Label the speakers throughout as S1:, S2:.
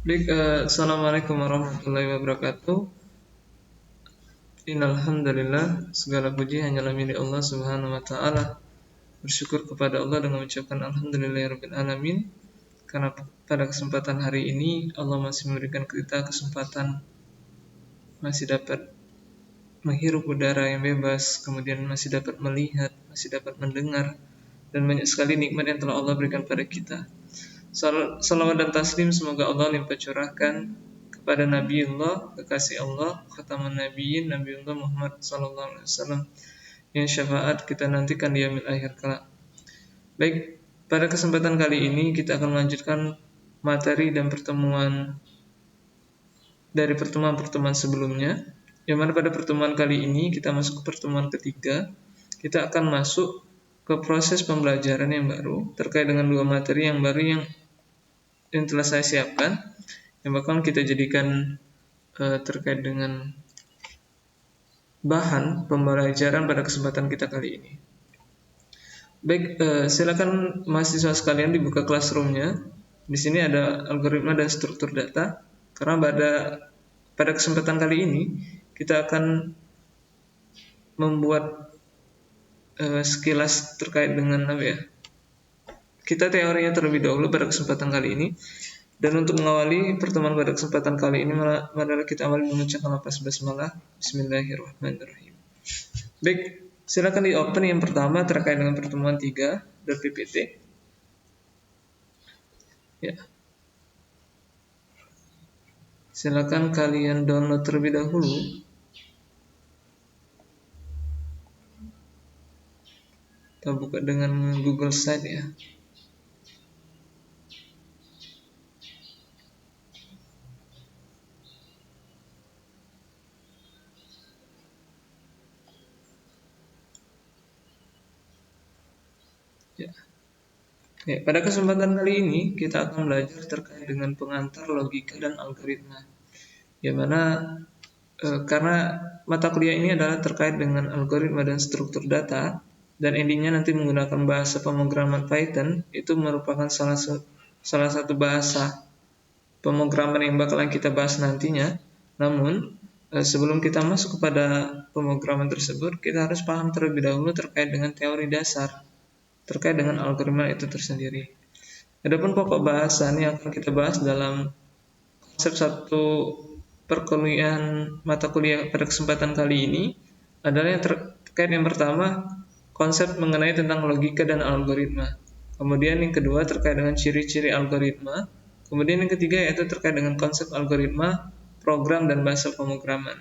S1: Baik, Assalamualaikum warahmatullahi wabarakatuh. Innalhamdulillah, segala puji hanyalah milik Allah Subhanahu wa taala. Bersyukur kepada Allah dengan mengucapkan alhamdulillahirabbil alamin karena pada kesempatan hari ini Allah masih memberikan kita kesempatan masih dapat menghirup udara yang bebas, kemudian masih dapat melihat, masih dapat mendengar, dan banyak sekali nikmat yang telah Allah berikan pada kita. Salawat dan taslim semoga Allah limpah curahkan kepada Nabiullah, kekasih Allah, khataman nabiyyin, Nabiullah Muhammad sallallahu alaihi wasallam yang syafaat kita nantikan di yaumil akhir kelak. Baik, pada kesempatan kali ini kita akan melanjutkan materi dan pertemuan dari pertemuan-pertemuan sebelumnya. Yang mana pada pertemuan kali ini kita masuk ke pertemuan ketiga. Kita akan masuk ke proses pembelajaran yang baru terkait dengan dua materi yang baru yang telah saya siapkan, yang bakal kita jadikan terkait dengan bahan pembelajaran pada kesempatan kita kali ini. Baik, silakan mahasiswa sekalian dibuka classroom-nya. Di sini ada algoritma dan struktur data. Karena pada kesempatan kali ini kita akan membuat sekilas terkait dengan apa ya? Kita teorinya terlebih dahulu pada kesempatan kali ini. Dan untuk mengawali pertemuan pada kesempatan kali ini, marilah kita awali mengucapkan lafaz basmalah. Bismillahirrahmanirrahim. Baik, silakan di open yang pertama terkait dengan pertemuan 3 dan PPT. Ya. Silakan kalian download terlebih dahulu. Kita buka dengan Google Site ya. Ya. Ya, pada kesempatan kali ini kita akan belajar terkait dengan pengantar logika dan algoritma. Yang mana karena mata kuliah ini adalah terkait dengan algoritma dan struktur data, dan endingnya nanti menggunakan bahasa pemrograman Python, itu merupakan salah satu bahasa pemrograman yang bakalan kita bahas nantinya. Namun sebelum kita masuk kepada pemrograman tersebut, kita harus paham terlebih dahulu terkait dengan teori dasar terkait dengan algoritma itu tersendiri. Adapun pokok bahasan yang akan kita bahas dalam konsep satu perkuliahan mata kuliah pada kesempatan kali ini adalah yang terkait yang pertama, konsep mengenai tentang logika dan algoritma. Kemudian yang kedua terkait dengan ciri-ciri algoritma. Kemudian yang ketiga yaitu terkait dengan konsep algoritma, program, dan bahasa pemrograman.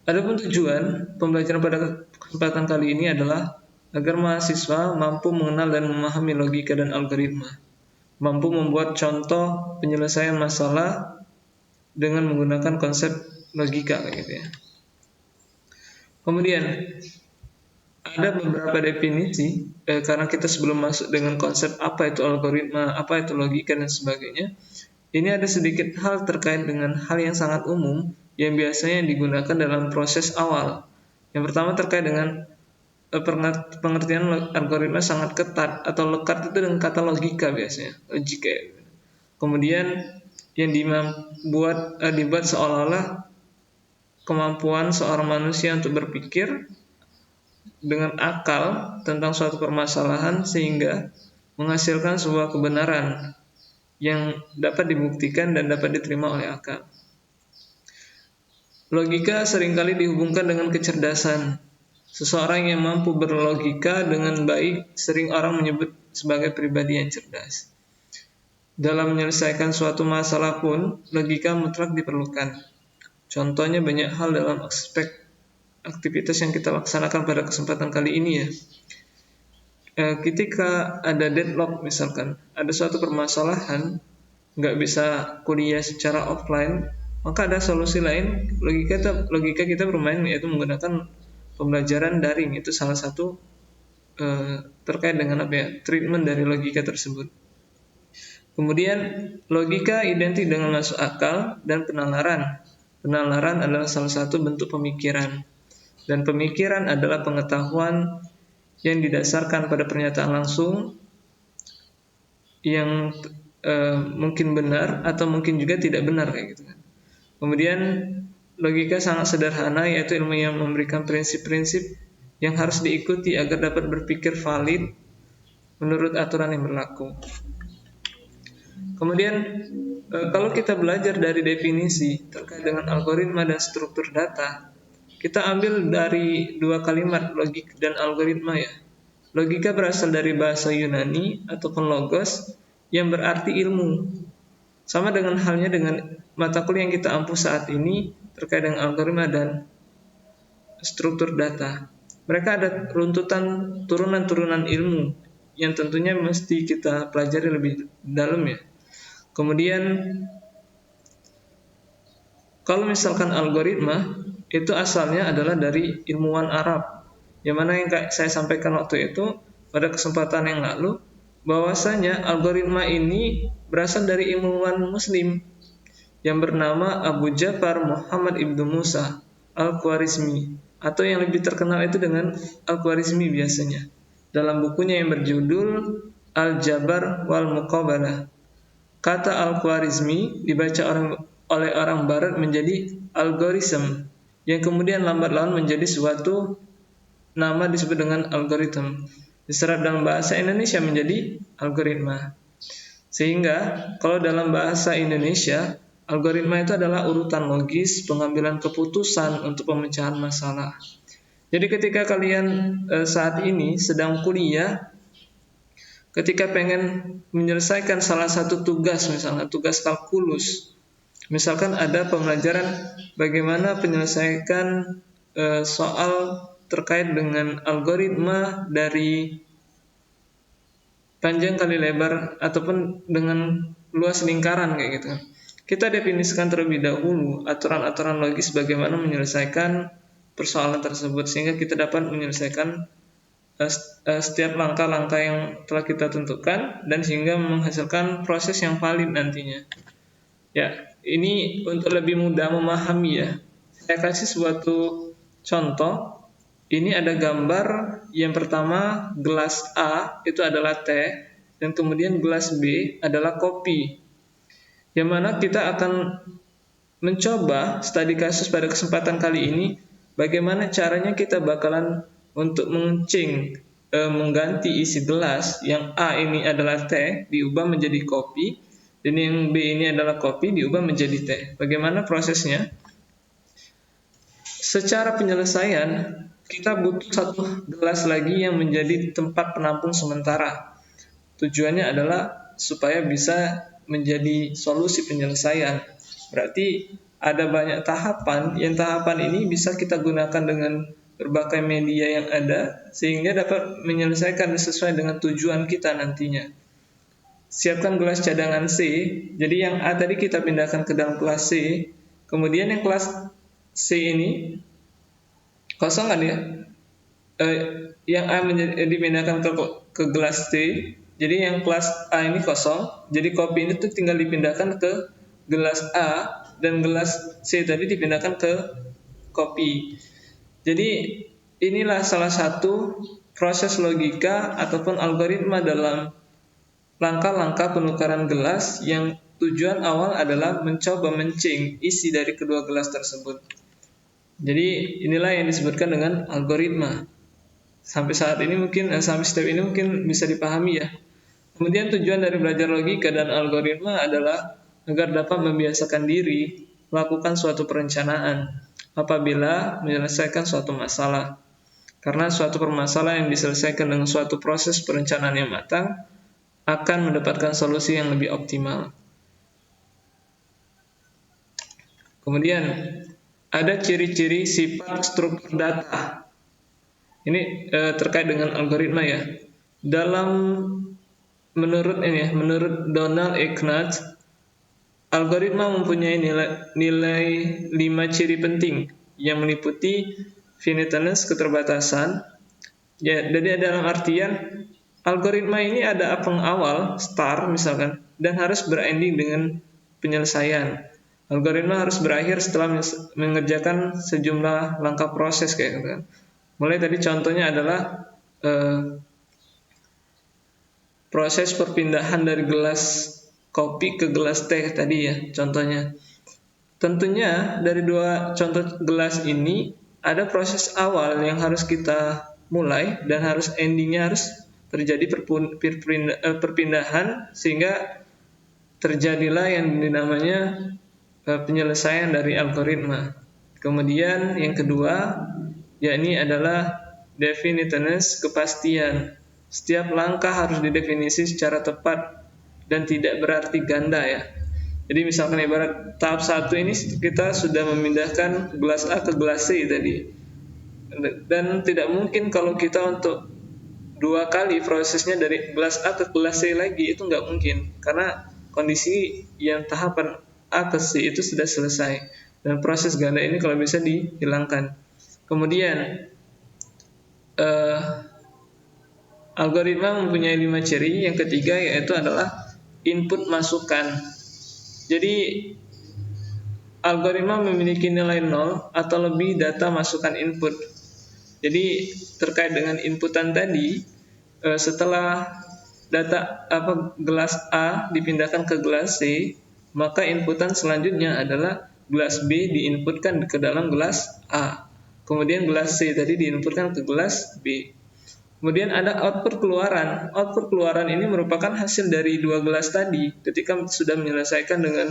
S1: Adapun tujuan pembelajaran pada kesempatan kali ini adalah agar mahasiswa mampu mengenal dan memahami logika dan algoritma, mampu membuat contoh penyelesaian masalah dengan menggunakan konsep logika gitu ya. Kemudian ada beberapa definisi karena kita sebelum masuk dengan konsep apa itu algoritma, apa itu logika dan sebagainya. Ini ada sedikit hal terkait dengan hal yang sangat umum yang biasanya digunakan dalam proses awal. Yang pertama terkait dengan pengertian algoritma sangat ketat atau lekat itu dengan kata logika biasanya, logika. Kemudian yang dibuat seolah-olah kemampuan seorang manusia untuk berpikir dengan akal tentang suatu permasalahan sehingga menghasilkan sebuah kebenaran yang dapat dibuktikan dan dapat diterima oleh akal. Logika seringkali dihubungkan dengan kecerdasan. Seseorang yang mampu berlogika dengan baik sering orang menyebut sebagai pribadi yang cerdas. Dalam menyelesaikan suatu masalah pun, logika mutlak diperlukan. Contohnya banyak hal dalam aspek aktivitas yang kita laksanakan pada kesempatan kali ini ya. Ketika ada deadlock misalkan, ada suatu permasalahan, nggak bisa kuliah secara offline, maka ada solusi lain. Logika kita bermain yaitu menggunakan pembelajaran daring. Itu salah satu terkait dengan apa ya, treatment dari logika tersebut. Kemudian logika identik dengan masuk akal dan penalaran. Penalaran adalah salah satu bentuk pemikiran, dan pemikiran adalah pengetahuan yang didasarkan pada pernyataan langsung yang mungkin benar atau mungkin juga tidak benar kayak gitu kan. Kemudian logika sangat sederhana, yaitu ilmu yang memberikan prinsip-prinsip yang harus diikuti agar dapat berpikir valid menurut aturan yang berlaku. Kemudian kalau kita belajar dari definisi terkait dengan algoritma dan struktur data, kita ambil dari dua kalimat, logik dan algoritma ya. Logika berasal dari bahasa Yunani ataupun logos yang berarti ilmu. Sama dengan halnya dengan mata kuliah yang kita ampuh saat ini terkait dengan algoritma dan struktur data. Mereka ada runtutan turunan-turunan ilmu yang tentunya mesti kita pelajari lebih dalam ya. Kemudian kalau misalkan algoritma itu asalnya adalah dari ilmuwan Arab, yang mana yang saya sampaikan waktu itu pada kesempatan yang lalu, bahwasanya algoritma ini berasal dari ilmuwan Muslim yang bernama Abu Ja'far Muhammad ibnu Musa Al-Khwarizmi, atau yang lebih terkenal itu dengan Al-Khwarizmi biasanya, dalam bukunya yang berjudul Al-Jabar wal Muqabalah. Kata Al-Khwarizmi dibaca oleh orang barat menjadi algoritm, yang kemudian lambat laun menjadi suatu nama disebut dengan algoritma, diserap dalam bahasa Indonesia menjadi algoritma. Sehingga kalau dalam bahasa Indonesia, algoritma itu adalah urutan logis pengambilan keputusan untuk pemecahan masalah. Jadi ketika kalian saat ini sedang kuliah, ketika pengen menyelesaikan salah satu tugas, misalnya tugas kalkulus, misalkan ada pembelajaran bagaimana penyelesaikan soal terkait dengan algoritma dari panjang kali lebar ataupun dengan luas lingkaran kayak gitu. Kita definisikan terlebih dahulu aturan-aturan logis bagaimana menyelesaikan persoalan tersebut sehingga kita dapat menyelesaikan setiap langkah-langkah yang telah kita tentukan dan sehingga menghasilkan proses yang valid nantinya. Ya, ini untuk lebih mudah memahami ya. Saya kasih suatu contoh. Ini ada gambar yang pertama gelas A itu adalah teh dan kemudian gelas B adalah kopi. Yang mana kita akan mencoba studi kasus pada kesempatan kali ini bagaimana caranya kita bakalan untuk mengganti isi gelas yang A ini adalah teh diubah menjadi kopi dan yang B ini adalah kopi diubah menjadi teh. Bagaimana prosesnya? Secara penyelesaian kita butuh satu gelas lagi yang menjadi tempat penampung sementara. Tujuannya adalah supaya bisa menjadi solusi penyelesaian. Berarti ada banyak tahapan, yang tahapan ini bisa kita gunakan dengan berbagai media yang ada sehingga dapat menyelesaikan sesuai dengan tujuan kita nantinya. Siapkan gelas cadangan C. Jadi yang A tadi kita pindahkan ke dalam kelas C. Kemudian yang kelas C ini kosong kan ya? Yang A dipindahkan ke gelas C. Jadi yang kelas A ini kosong. Jadi kopi ini tuh tinggal dipindahkan ke gelas A dan gelas C tadi dipindahkan ke kopi. Jadi inilah salah satu proses logika ataupun algoritma dalam langkah-langkah penukaran gelas yang tujuan awal adalah mencoba mencing isi dari kedua gelas tersebut. Jadi inilah yang disebutkan dengan algoritma. Sampai saat ini mungkin, sampai step ini mungkin bisa dipahami ya. Kemudian tujuan dari belajar logika dan algoritma adalah agar dapat membiasakan diri melakukan suatu perencanaan apabila menyelesaikan suatu masalah. Karena suatu permasalahan yang diselesaikan dengan suatu proses perencanaan yang matang akan mendapatkan solusi yang lebih optimal. Kemudian ada ciri-ciri sifat struktur data. Ini terkait dengan algoritma ya. Menurut Donald Knuth, algoritma mempunyai nilai 5 ciri penting yang meliputi finiteness, keterbatasan. Ya, jadi dalam artian algoritma ini ada pengawal, start misalkan, dan harus berending dengan penyelesaian. Algoritma harus berakhir setelah mengerjakan sejumlah langkah proses kayak gitu kan. Mulai tadi contohnya adalah proses perpindahan dari gelas kopi ke gelas teh tadi ya contohnya. Tentunya dari dua contoh gelas ini ada proses awal yang harus kita mulai dan harus endingnya harus terjadi perpindahan sehingga terjadilah yang dinamanya penyelesaian dari algoritma. Kemudian yang kedua yakni adalah definiteness, kepastian. Setiap langkah harus didefinisi secara tepat dan tidak berarti ganda ya. Jadi misalkan ibarat tahap 1 ini kita sudah memindahkan gelas A ke gelas C tadi. Dan tidak mungkin kalau kita untuk 2 kali prosesnya dari gelas A ke gelas C lagi, itu nggak mungkin. Karena kondisi yang tahapan A ke C itu sudah selesai. Dan proses ganda ini kalau bisa dihilangkan. Kemudian algoritma mempunyai 5 ciri. Yang ketiga yaitu adalah input masukan. Jadi algoritma memiliki nilai 0 atau lebih data masukan input. Jadi terkait dengan inputan tadi, setelah data gelas A dipindahkan ke gelas C, maka inputan selanjutnya adalah gelas B diinputkan ke dalam gelas A. Kemudian gelas C tadi diinputkan ke gelas B. Kemudian ada output keluaran. Output keluaran ini merupakan hasil dari 2 gelas tadi ketika sudah menyelesaikan dengan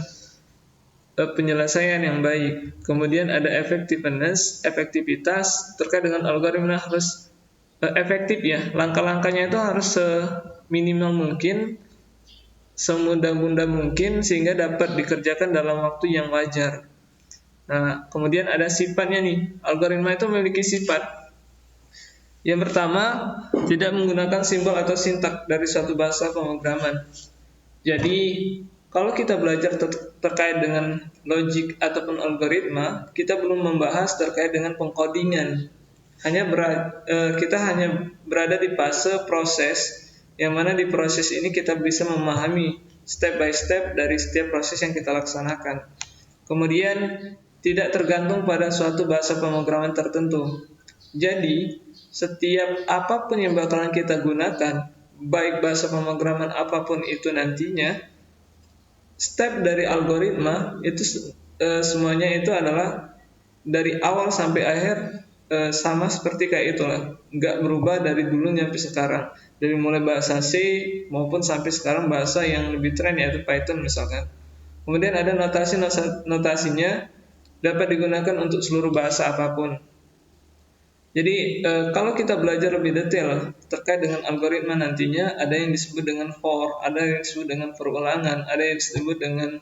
S1: penyelesaian yang baik. Kemudian ada effectiveness, efektivitas terkait dengan algoritma harus efektif ya. Langkah-langkahnya itu harus seminimal mungkin, semudah-mudah mungkin sehingga dapat dikerjakan dalam waktu yang wajar. Nah, kemudian ada sifatnya nih. Algoritma itu memiliki sifat. Yang pertama, tidak menggunakan simbol atau sintak dari suatu bahasa pemrograman. Jadi, kalau kita belajar terkait dengan logik ataupun algoritma, kita belum membahas terkait dengan pengkodingan. Kita hanya berada di fase proses, yang mana di proses ini kita bisa memahami step by step dari setiap proses yang kita laksanakan. Kemudian, tidak tergantung pada suatu bahasa pemrograman tertentu. Jadi, setiap apapun yang bakalan kita gunakan, baik bahasa pemrograman apapun itu nantinya, step dari algoritma itu semuanya itu adalah dari awal sampai akhir sama seperti kayak itulah, nggak berubah dari dulu sampai sekarang, dari mulai bahasa C maupun sampai sekarang bahasa yang lebih tren yaitu Python misalkan. Kemudian ada notasinya dapat digunakan untuk seluruh bahasa apapun. Jadi kalau kita belajar lebih detail terkait dengan algoritma nantinya, ada yang disebut dengan for, ada yang disebut dengan perulangan, ada yang disebut dengan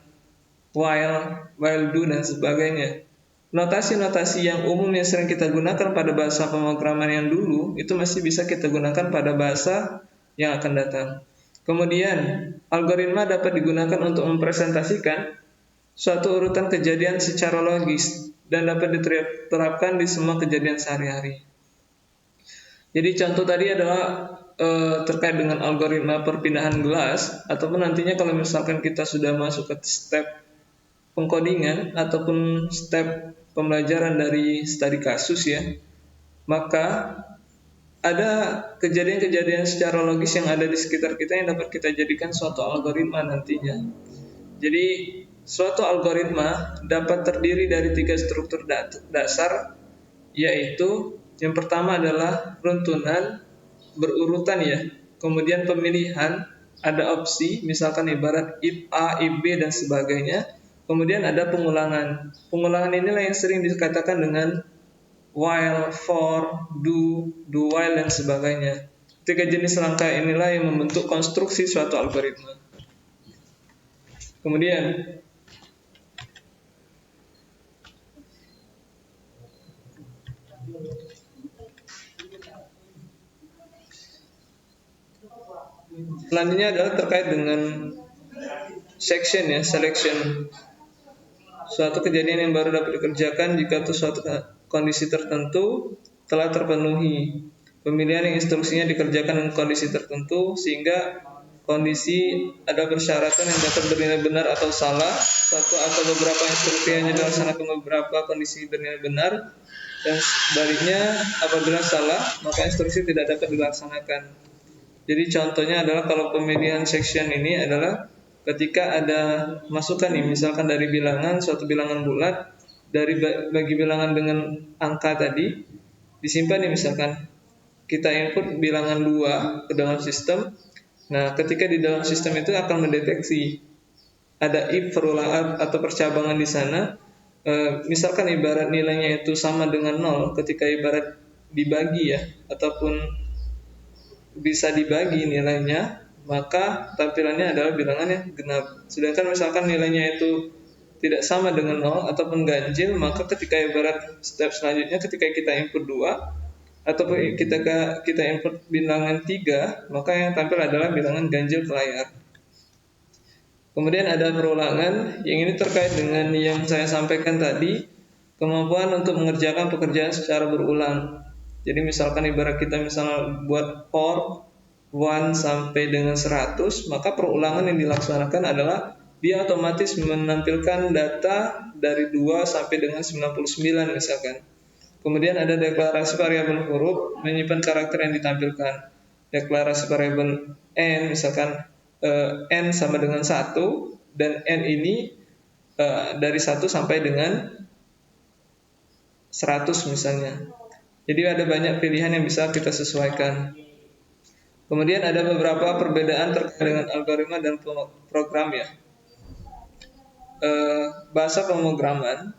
S1: while do dan sebagainya. Notasi-notasi yang umum yang sering kita gunakan pada bahasa pemrograman yang dulu itu masih bisa kita gunakan pada bahasa yang akan datang. Kemudian algoritma dapat digunakan untuk mempresentasikan suatu urutan kejadian secara logis dan dapat diterapkan di semua kejadian sehari-hari. Jadi contoh tadi adalah terkait dengan algoritma perpindahan gelas, ataupun nantinya kalau misalkan kita sudah masuk ke step pengkodingan ataupun step pembelajaran dari studi kasus ya, maka ada kejadian-kejadian secara logis yang ada di sekitar kita yang dapat kita jadikan suatu algoritma nantinya. Jadi suatu algoritma dapat terdiri dari 3 struktur dasar, yaitu yang pertama adalah runtunan berurutan ya, kemudian pemilihan, ada opsi, misalkan ibarat if A, if B dan sebagainya, kemudian ada pengulangan. Pengulangan inilah yang sering dikatakan dengan while, for, do while dan sebagainya. 3 jenis langkah inilah yang membentuk konstruksi suatu algoritma. Kemudian selanjutnya adalah terkait dengan section ya, selection. Suatu kejadian yang baru dapat dikerjakan jika suatu kondisi tertentu telah terpenuhi. Pemilihan yang instruksinya dikerjakan dengan kondisi tertentu sehingga kondisi ada persyaratan yang dapat bernilai benar atau salah. Satu atau beberapa instruksi hanya dilaksanakan beberapa kondisi bernilai benar, dan sebaliknya apabila salah maka instruksi tidak dapat dilaksanakan. Jadi contohnya adalah kalau pemilihan section ini adalah ketika ada masukan nih, misalkan dari bilangan, suatu bilangan bulat, dari bagi bilangan dengan angka tadi, disimpan nih misalkan, kita input bilangan 2 ke dalam sistem. Nah, ketika di dalam sistem itu akan mendeteksi ada if perulangan atau percabangan di sana. Misalkan ibarat nilainya itu sama dengan 0, ketika ibarat dibagi ya, ataupun bisa dibagi nilainya, maka tampilannya adalah bilangan yang genap. Sedangkan misalkan nilainya itu tidak sama dengan 0 ataupun ganjil, maka ketika ibarat step selanjutnya ketika kita input 2 ataupun kita input bilangan 3, maka yang tampil adalah bilangan ganjil ke layar. Kemudian ada perulangan, yang ini terkait dengan yang saya sampaikan tadi, kemampuan untuk mengerjakan pekerjaan secara berulang. Jadi misalkan ibarat kita misalnya buat for 1 sampai dengan 100, maka perulangan yang dilaksanakan adalah dia otomatis menampilkan data dari 2 sampai dengan 99 misalkan. Kemudian ada deklarasi variabel huruf, menyimpan karakter yang ditampilkan. Deklarasi variabel n, misalkan n sama dengan 1, dan n ini dari 1 sampai dengan 100 misalnya. Jadi ada banyak pilihan yang bisa kita sesuaikan. Kemudian ada beberapa perbedaan terkait dengan algoritma dan program ya. Bahasa pemrograman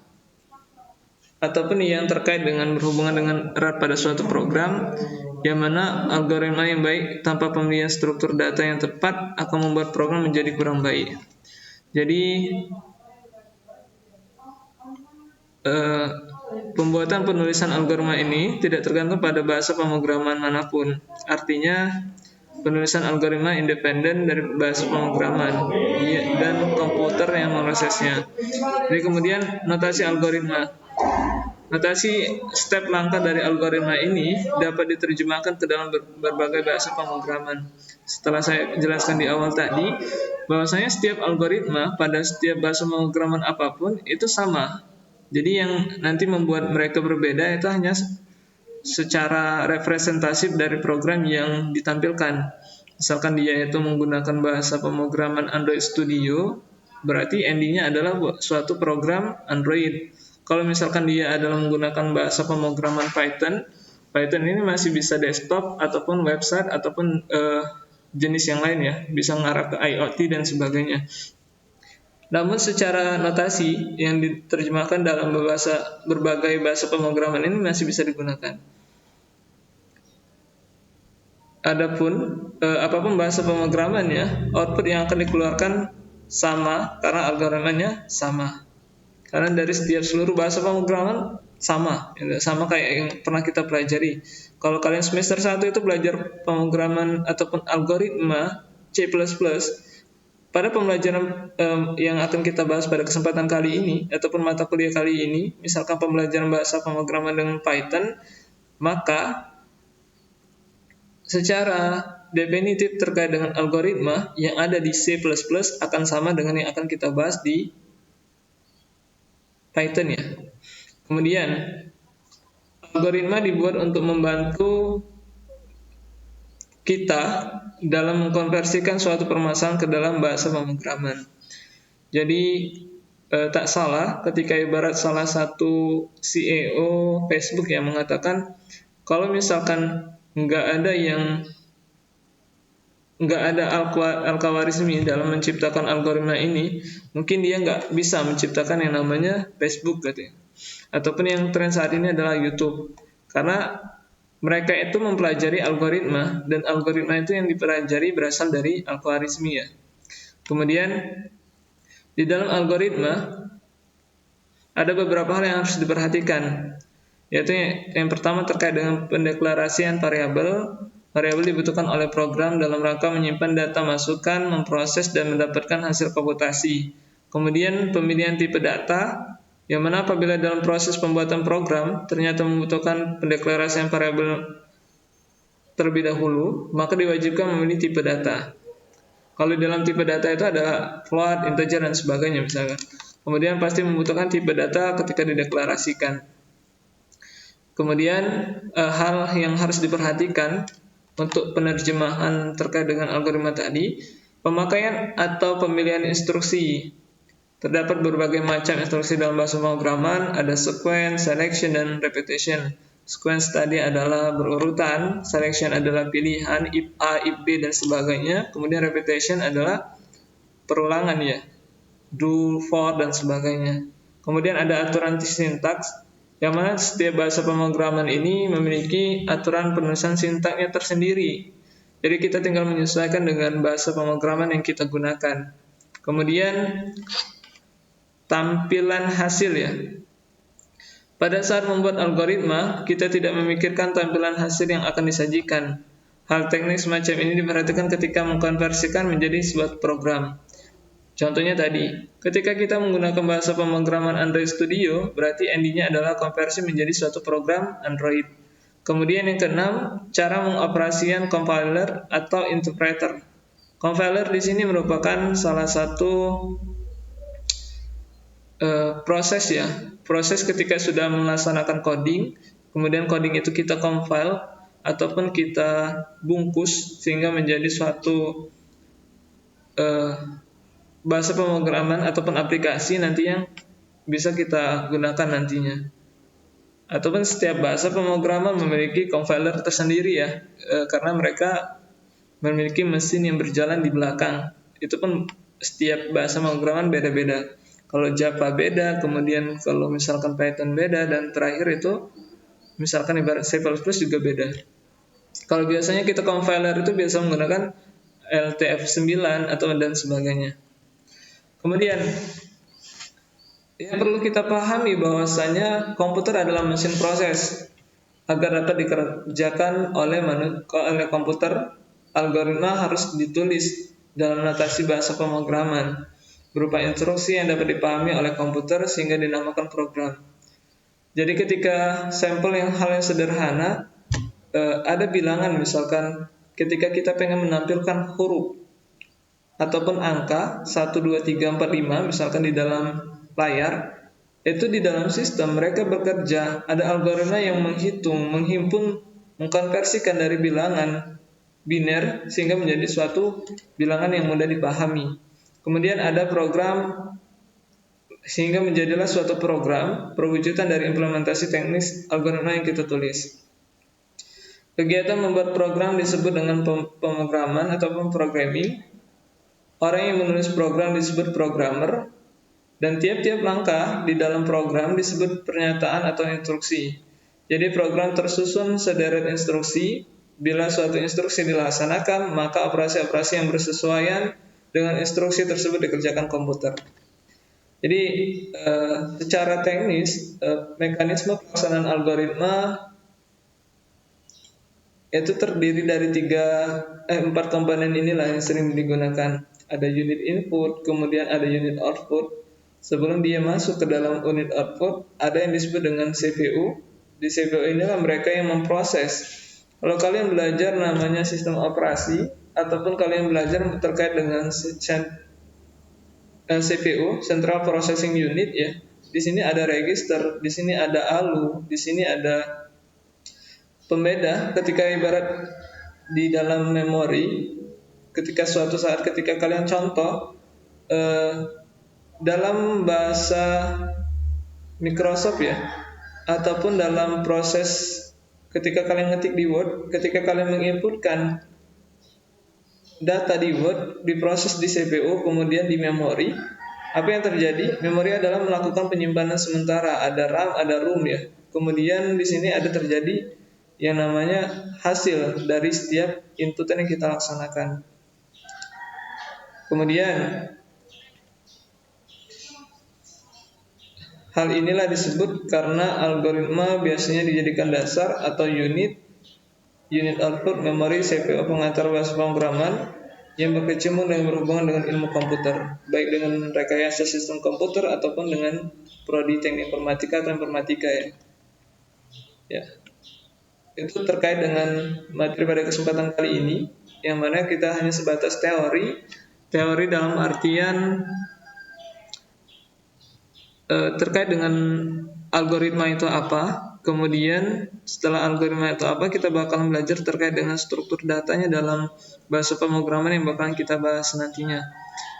S1: ataupun yang terkait dengan berhubungan dengan erat pada suatu program, yang mana algoritma yang baik tanpa pemilihan struktur data yang tepat akan membuat program menjadi kurang baik. Jadi pembuatan penulisan algoritma ini tidak tergantung pada bahasa pemrograman manapun. Artinya penulisan algoritma independen dari bahasa pemrograman dan komputer yang memprosesnya. Jadi kemudian notasi algoritma. Notasi step langkah dari algoritma ini dapat diterjemahkan ke dalam berbagai bahasa pemrograman. Setelah saya jelaskan di awal tadi, bahwasanya setiap algoritma pada setiap bahasa pemrograman apapun itu sama. Jadi yang nanti membuat mereka berbeda itu hanya secara representatif dari program yang ditampilkan. Misalkan dia itu menggunakan bahasa pemrograman Android Studio, berarti endingnya adalah suatu program Android. Kalau misalkan dia adalah menggunakan bahasa pemrograman Python ini masih bisa desktop ataupun website ataupun jenis yang lain ya, bisa mengarah ke IoT dan sebagainya. Namun secara notasi yang diterjemahkan dalam berbagai bahasa pemrograman ini masih bisa digunakan. Adapun apapun bahasa pemrogramannya, output yang akan dikeluarkan sama karena algoritmanya sama. Karena dari setiap seluruh bahasa pemrograman sama kayak yang pernah kita pelajari. Kalau kalian semester 1 itu belajar pemrograman ataupun algoritma C++, pada pembelajaran yang akan kita bahas pada kesempatan kali ini ataupun mata kuliah kali ini, misalkan pembelajaran bahasa pemrograman dengan Python, maka secara definitif terkait dengan algoritma yang ada di C++ akan sama dengan yang akan kita bahas di Python ya. Kemudian algoritma dibuat untuk membantu kita dalam mengkonversikan suatu permasalahan ke dalam bahasa pemrograman. Jadi tak salah ketika ibarat salah satu CEO Facebook yang mengatakan kalau misalkan nggak ada Al-Khwarizmi dalam menciptakan algoritma ini, mungkin dia nggak bisa menciptakan yang namanya Facebook katanya. Ataupun yang tren saat ini adalah YouTube. Karena mereka itu mempelajari algoritma, dan algoritma itu yang dipelajari berasal dari Al-Khwarizmi ya. Kemudian di dalam algoritma ada beberapa hal yang harus diperhatikan, yaitu yang pertama terkait dengan pendeklarasian variabel. Variabel dibutuhkan oleh program dalam rangka menyimpan data masukan, memproses, dan mendapatkan hasil komputasi. Kemudian pemilihan tipe data, yang mana apabila dalam proses pembuatan program ternyata membutuhkan pendeklarasian variabel terlebih dahulu, maka diwajibkan memilih tipe data. Kalau dalam tipe data itu ada float, integer, dan sebagainya misalkan. Kemudian pasti membutuhkan tipe data ketika dideklarasikan. Kemudian hal yang harus diperhatikan untuk penerjemahan terkait dengan algoritma tadi, Pemakaian atau pemilihan instruksi. Terdapat berbagai macam instruksi dalam bahasa pemrograman, ada sequence, selection, dan repetition. Sequence tadi adalah berurutan, selection adalah pilihan, if A, if B, dan sebagainya. Kemudian repetition adalah perulangan ya, do, for, dan sebagainya. Kemudian ada aturan sintaks, yang mana setiap bahasa pemrograman ini memiliki aturan penulisan sintaksnya tersendiri. Jadi kita tinggal menyesuaikan dengan bahasa pemrograman yang kita gunakan. Kemudian tampilan hasil ya. Pada saat membuat algoritma, kita tidak memikirkan tampilan hasil yang akan disajikan. Hal teknis semacam ini diperhatikan ketika mengkonversikan menjadi sebuah program. Contohnya tadi, ketika kita menggunakan bahasa pemrograman Android Studio, berarti endingnya adalah konversi menjadi suatu program Android. Kemudian yang keenam, cara mengoperasikan compiler atau interpreter. Compiler di sini merupakan salah satu proses ya, proses ketika sudah melaksanakan coding, kemudian coding itu kita compile ataupun kita bungkus sehingga menjadi suatu bahasa pemrograman ataupun aplikasi nanti yang bisa kita gunakan nantinya. Ataupun setiap bahasa pemrograman memiliki compiler tersendiri ya, karena mereka memiliki mesin yang berjalan di belakang. Itu pun setiap bahasa pemrograman beda-beda. Kalau Java beda, kemudian kalau misalkan Python beda, dan terakhir itu misalkan ibarat C++ juga beda. Kalau biasanya kita compiler itu biasa menggunakan LTF9 atau dan sebagainya. Kemudian yang perlu kita pahami bahwasanya komputer adalah mesin proses. Agar dapat dikerjakan oleh komputer, algoritma harus ditulis dalam notasi bahasa pemrograman berupa instruksi yang dapat dipahami oleh komputer sehingga dinamakan program. Jadi ketika sampel hal yang sederhana, ada bilangan misalkan ketika kita pengen menampilkan huruf ataupun angka 1, 2, 3, 4, 5 misalkan di dalam layar, itu di dalam sistem mereka bekerja, ada algoritma yang menghitung, menghimpun, mengkonversikan dari bilangan biner sehingga menjadi suatu bilangan yang mudah dipahami. Kemudian ada program sehingga menjadilah suatu program perwujudan dari implementasi teknis algoritma yang kita tulis. Kegiatan membuat program disebut dengan pemrograman ataupun programming. Orang yang menulis program disebut programmer, dan tiap-tiap langkah di dalam program disebut pernyataan atau instruksi. Jadi program tersusun sederet instruksi. Bila suatu instruksi dilaksanakan, maka operasi-operasi yang bersesuaian dengan instruksi tersebut dikerjakan komputer. Jadi secara teknis mekanisme pelaksanaan algoritma itu terdiri dari 4 komponen inilah yang sering digunakan. Ada unit input, kemudian ada unit output. Sebelum dia masuk ke dalam unit output, ada yang disebut dengan CPU. Di CPU inilah mereka yang memproses. Kalau kalian belajar namanya sistem operasi, ataupun kalian belajar terkait dengan CPU, Central Processing Unit ya. Di sini ada register, di sini ada ALU, di sini ada pembeda. Ketika ibarat di dalam memori, ketika suatu saat ketika kalian contoh dalam bahasa Microsoft ya, ataupun dalam proses ketika kalian ngetik di Word, ketika kalian menginputkan data di Word, diproses di CPU, kemudian di memori. Apa yang terjadi? Memori adalah melakukan penyimpanan sementara, ada RAM, ada ROM ya. Kemudian di sini ada terjadi yang namanya hasil dari setiap inputan yang kita laksanakan. Kemudian hal inilah disebut karena algoritma biasanya dijadikan dasar atau unit output memori CPU pengantar bahasa pemrograman yang berkecimpung dan berhubungan dengan ilmu komputer, baik dengan rekayasa sistem komputer ataupun dengan prodi teknik informatika atau informatika ya. Itu terkait dengan materi pada kesempatan kali ini, yang mana kita hanya sebatas teori dalam artian terkait dengan algoritma itu apa, kemudian setelah algoritma itu apa, kita bakal belajar terkait dengan struktur datanya dalam bahasa pemrograman yang bakalan kita bahas nantinya.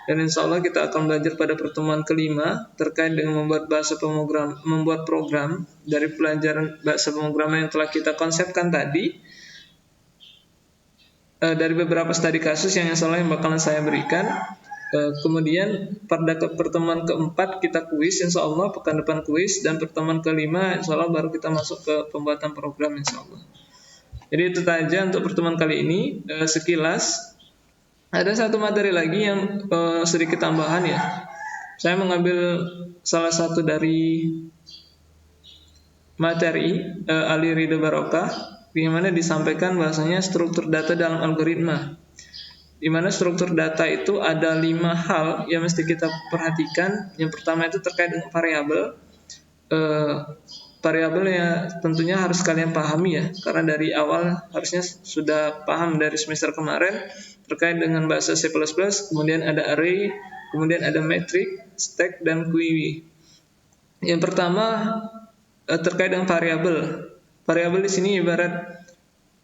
S1: Dan insya Allah kita akan belajar pada pertemuan kelima terkait dengan membuat program dari pelajaran bahasa pemrograman yang telah kita konsepkan tadi, dari beberapa studi kasus yang insya Allah yang bakalan saya berikan. Kemudian pada pertemuan keempat kita kuis, insya Allah pekan depan kuis, dan pertemuan kelima insya Allah baru kita masuk ke pembuatan program insya Allah. Jadi itu saja untuk pertemuan kali ini. Sekilas ada satu materi lagi yang sedikit tambahan ya. Saya mengambil salah satu dari materi Ali Ridho Barokah, di mana disampaikan bahasanya struktur data dalam algoritma. Di mana struktur data itu ada 5 hal yang mesti kita perhatikan. Yang pertama itu terkait dengan variabel. Variabel ya tentunya harus kalian pahami ya, karena dari awal harusnya sudah paham dari semester kemarin terkait dengan bahasa C++. Kemudian ada array, kemudian ada metrik, stack, dan query. Yang pertama terkait dengan variabel. Variabel di sini ibarat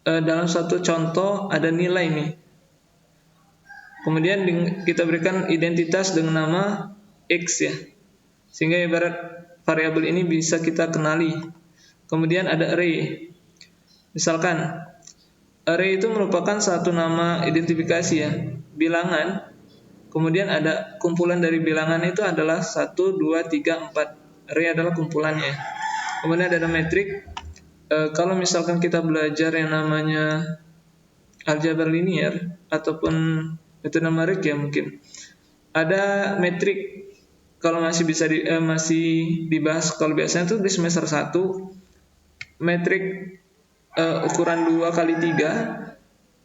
S1: dalam satu contoh ada nilai nih. Kemudian kita berikan identitas dengan nama X ya. Sehingga ibarat variabel ini bisa kita kenali. Kemudian ada array. Misalkan array itu merupakan satu nama identifikasi ya, bilangan. Kemudian ada kumpulan dari bilangan itu adalah 1, 2, 3, 4. Array adalah kumpulannya. Kemudian ada metrik. Kalau misalkan kita belajar yang namanya aljabar linier ataupun metode numerik ya mungkin ada metrik. Kalau masih bisa masih dibahas, kalau biasanya tuh di semester 1 metrik ukuran 2x3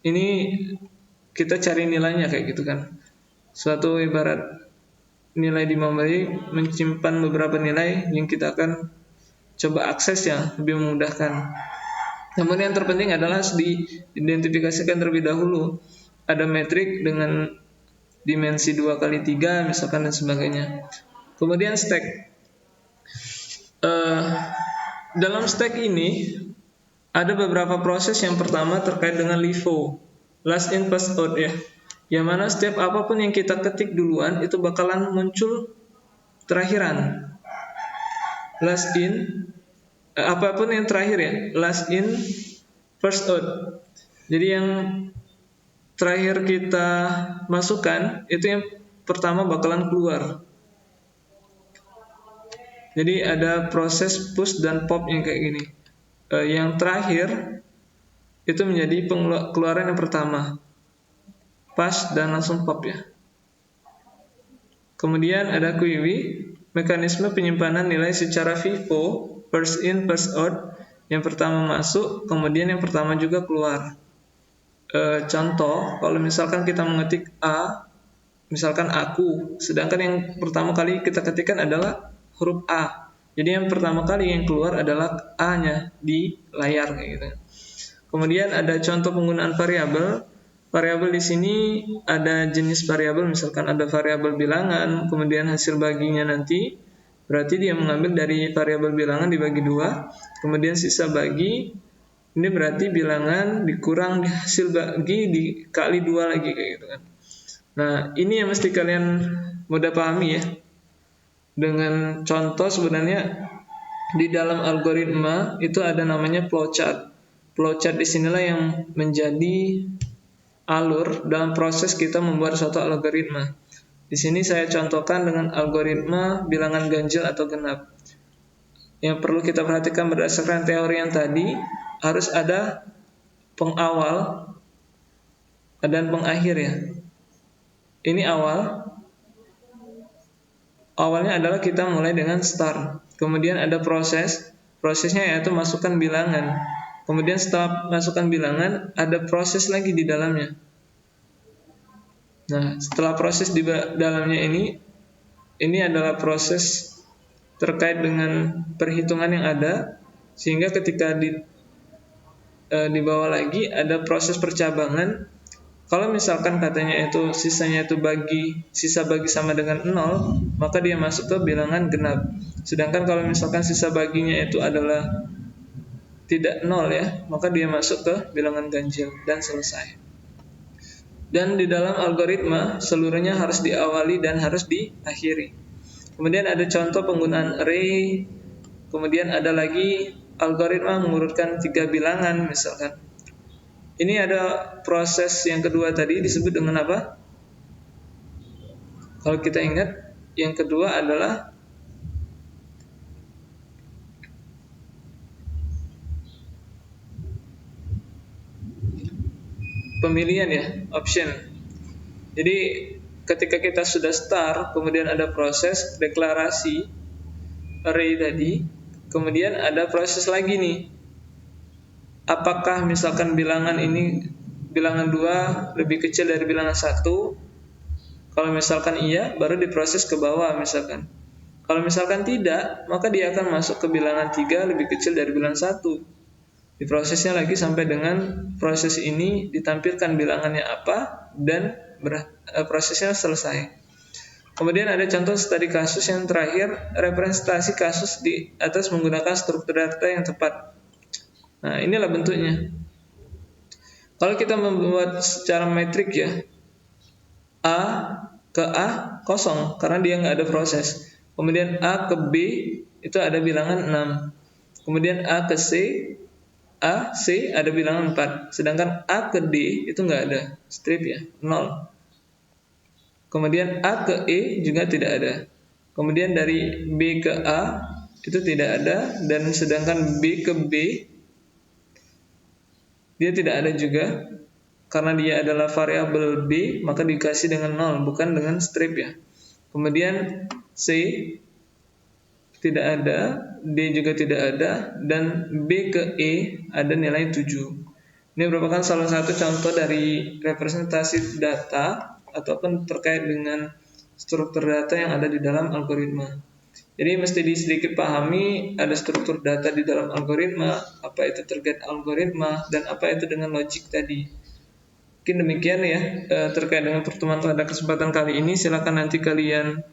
S1: ini kita cari nilainya kayak gitu kan. Suatu ibarat nilai di memory menyimpan beberapa nilai yang kita akan coba akses ya, lebih memudahkan. Namun yang terpenting adalah diidentifikasikan terlebih dahulu. Ada metrik dengan dimensi 2x3 misalkan dan sebagainya. Kemudian stack. Dalam stack ini ada beberapa proses. Yang pertama terkait dengan LIFO, last in first out ya. Yang mana setiap apapun yang kita ketik duluan itu bakalan muncul terakhiran. Last in apapun yang terakhir ya, last in first out. Jadi yang terakhir kita masukkan itu yang pertama bakalan keluar. Jadi ada proses push dan pop yang kayak gini. Yang terakhir itu menjadi keluaran yang pertama, pass dan langsung pop ya. Kemudian ada query, mekanisme penyimpanan nilai secara FIFO, first in first out. Yang pertama masuk, kemudian yang pertama juga keluar. Contoh, kalau misalkan kita mengetik A, misalkan aku, sedangkan yang pertama kali kita ketikkan adalah huruf A. Jadi yang pertama kali yang keluar adalah A-nya di layar kayak gitu. Kemudian ada contoh penggunaan variabel. Variabel di sini ada jenis variabel, misalkan ada variabel bilangan, kemudian hasil baginya nanti berarti dia mengambil dari variabel bilangan dibagi 2, kemudian sisa bagi ini berarti bilangan dikurang hasil bagi dikali 2 lagi kayak gitu kan. Nah, ini yang mesti kalian mudah pahami ya. Dengan contoh sebenarnya di dalam algoritma itu ada namanya flowchart. Flowchart di sinilah yang menjadi alur dalam proses kita membuat suatu algoritma. Di sini saya contohkan dengan algoritma bilangan ganjil atau genap. Yang perlu kita perhatikan berdasarkan teori yang tadi, harus ada pengawal dan pengakhir ya. Ini awal. Awalnya adalah kita mulai dengan start. Kemudian ada prosesnya yaitu masukkan bilangan. Kemudian setelah masukkan bilangan, ada proses lagi di dalamnya. Nah, setelah proses di dalamnya ini adalah proses terkait dengan perhitungan yang ada, sehingga ketika di bawah lagi ada proses percabangan. Kalau misalkan katanya itu sisanya itu sisa bagi sama dengan 0, maka dia masuk ke bilangan genap. Sedangkan kalau misalkan sisa baginya itu adalah tidak 0 ya, maka dia masuk ke bilangan ganjil dan selesai. Dan di dalam algoritma seluruhnya harus diawali dan harus diakhiri. Kemudian ada contoh penggunaan array. Kemudian ada lagi algoritma mengurutkan 3 bilangan misalkan. Ini ada proses yang kedua tadi disebut dengan apa? Kalau kita ingat, yang kedua adalah pemilihan ya, option. Jadi ketika kita sudah start, kemudian ada proses deklarasi array tadi, kemudian ada proses lagi nih. Apakah misalkan bilangan ini bilangan 2 lebih kecil dari bilangan 1? Kalau misalkan iya, baru diproses ke bawah misalkan. Kalau misalkan tidak, maka dia akan masuk ke bilangan 3 lebih kecil dari bilangan 1. Diprosesnya lagi sampai dengan proses ini ditampilkan bilangannya apa dan prosesnya selesai. Kemudian ada contoh studi kasus yang terakhir, representasi kasus di atas menggunakan struktur data yang tepat. Nah, inilah bentuknya. Kalau kita membuat secara metrik ya, A ke A kosong karena dia nggak ada proses. Kemudian A ke B itu ada bilangan 6. Kemudian A ke C ada bilangan 4. Sedangkan A ke D itu nggak ada, strip ya, 0. Kemudian A ke E juga tidak ada. Kemudian dari B ke A itu tidak ada. Dan sedangkan B ke B dia tidak ada juga. Karena dia adalah variabel B, maka dikasih dengan 0, bukan dengan strip ya. Kemudian C tidak ada, D juga tidak ada, dan B ke E ada nilai 7. Ini merupakan salah satu contoh dari representasi data ataupun terkait dengan struktur data yang ada di dalam algoritma. Jadi mesti sedikit pahami ada struktur data di dalam algoritma, apa itu terkait algoritma, dan apa itu dengan logik tadi. Mungkin demikian ya terkait dengan pertemuan pada kesempatan kali ini. Silakan nanti kalian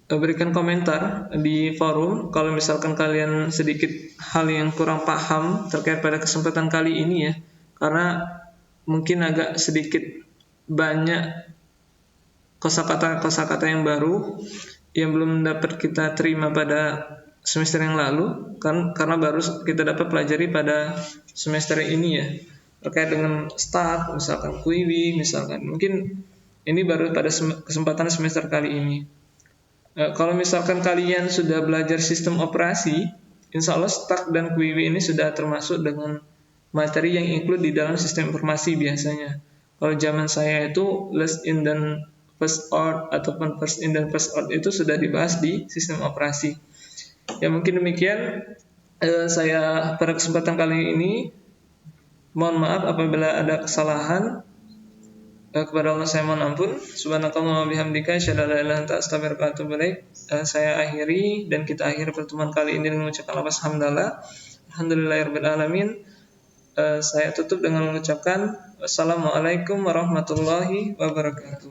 S1: berikan komentar di forum kalau misalkan kalian sedikit hal yang kurang paham terkait pada kesempatan kali ini ya, karena mungkin agak sedikit banyak kosakata yang baru yang belum dapat kita terima pada semester yang lalu karena baru kita dapat pelajari pada semester ini ya, terkait dengan start misalkan QIWI misalkan, mungkin ini baru pada kesempatan semester kali ini. Kalau misalkan kalian sudah belajar sistem operasi, insya Allah Stack dan QIWI ini sudah termasuk dengan materi yang include di dalam sistem informasi biasanya. Kalau zaman saya itu last in dan first out ataupun first in dan first out itu sudah dibahas di sistem operasi. Ya mungkin demikian saya pada kesempatan kali ini. Mohon maaf apabila ada kesalahan. Kepada Allah saya mohon ampun. Subhanakallahumma bihamdika asyhadu an la ilaha illa anta astaghfiruka wa atubu ilaik. Saya akhiri dan kita akhiri pertemuan kali ini dengan mengucapkan lafaz hamdalah. Alhamdulillahirabbil alamin. Saya tutup dengan mengucapkan wassalamualaikum warahmatullahi wabarakatuh.